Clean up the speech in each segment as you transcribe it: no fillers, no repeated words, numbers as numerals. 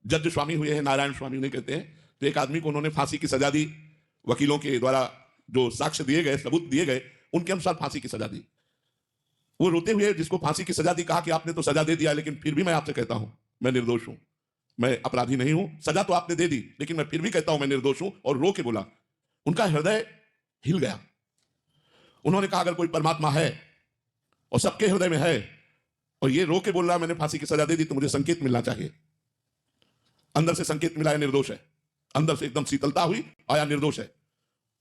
जज स्वामी हुए हैं, नारायण स्वामी उन्हें कहते हैं। तो एक आदमी को उन्होंने फांसी की सजा दी, वकीलों के द्वारा जो साक्ष्य दिए गए, सबूत दिए गए, उनके अनुसार फांसी की सजा दी। वो रोते हुए जिसको फांसी की सजा दी कहा कि आपने तो सजा दे दिया, लेकिन फिर भी मैं आपसे कहता हूं मैं निर्दोष हूं, मैं अपराधी नहीं हूं। सजा तो आपने दे दी, लेकिन मैं फिर भी कहता हूं मैं निर्दोष हूं। और रो के बोला, उनका हृदय हिल गया। उन्होंने कहा अगर कोई परमात्मा है और सबके हृदय में है और ये रो के बोल रहा मैंने फांसी की सजा दे दी, तो मुझे संकेत मिलना चाहिए। अंदर से संकेत मिला, निर्दोष है। अंदर से एकदम शीतलता हुई, आया निर्दोष है।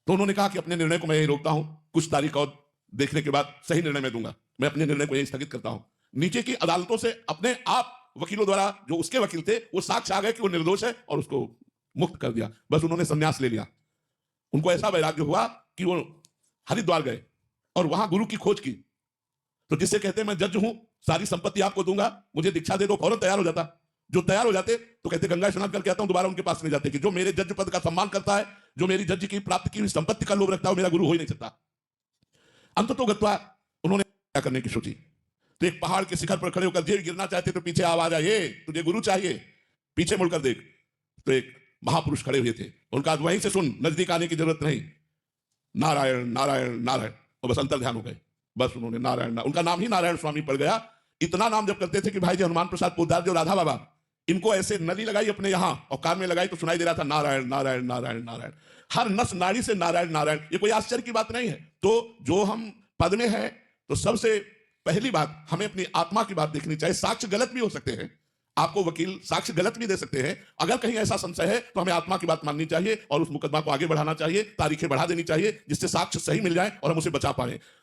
तो उन्होंने कहा कि अपने निर्णय को मैं यही रोकता हूं, कुछ तारीख और देखने के बाद सही निर्णय मैं दूंगा, मैं अपने निर्णय को यही स्थगित करता हूं। नीचे की अदालतों से अपने आप वकीलों द्वारा, जो उसके वकील थे, वो साक्ष्य आ गए कि वो निर्दोष है और उसको मुक्त कर दिया। बस उन्होंने संन्यास ले लिया। उनको ऐसा वैराग्य हुआ कि वो हरिद्वार गए और वहां गुरु की खोज की। तो जिससे कहते हैं मैं जज हूं, सारी संपत्ति आपको दूंगा, मुझे दीक्षा दे दो, फौरन तैयार हो जाता। जो तैयार हो जाते तो कहते गंगा स्नान करके आता हूं, दोबारा उनके पास नहीं जाते कि जो मेरे जज पद का सम्मान करता है, जो मेरी जज की प्राप्त की संपत्ति का लोभ रखता है, मेरा गुरु हो ही नहीं सकता। अंततो गत्वा उन्होंने क्या करने की सोची। तो एक पहाड़ के शिखर पर खड़े होकर जे गिरना चाहते तो पीछे आवाज आई, ये तुझे गुरु चाहिए, पीछे मुड़कर देख। तो एक महापुरुष खड़े हुए थे, उनका वहीं से सुन, नजदीक आने की जरूरत नहीं। नारायण नारायण नारायण, और बस अंतर ध्यान हो गए। बस उन्होंने नारायण, उनका नाम ही नारायण स्वामी पड़ गया। इतना नाम जब करते थे कि भाई जी हनुमान प्रसाद पोद्दार जो राधा बाबा, इनको ऐसे नली लगाई अपने यहां और कान में लगाई तो सुनाई दे रहा था नारायण नारायण नारायण नारायण। हर नस नाड़ी से नारायण नारायण। ये कोई आश्चर्य की बात नहीं है। तो जो हम पद में है, तो सबसे पहली बात हमें अपनी आत्मा की बात देखनी चाहिए। साक्ष्य गलत भी हो सकते हैं, आपको वकील साक्ष्य गलत भी दे सकते हैं। अगर कहीं ऐसा संशय है तो हमें आत्मा की बात माननी चाहिए और उस मुकदमा को आगे बढ़ाना चाहिए, तारीखें बढ़ा देनी चाहिए, जिससे साक्ष्य सही मिल जाए और हम उसे बचा पाए।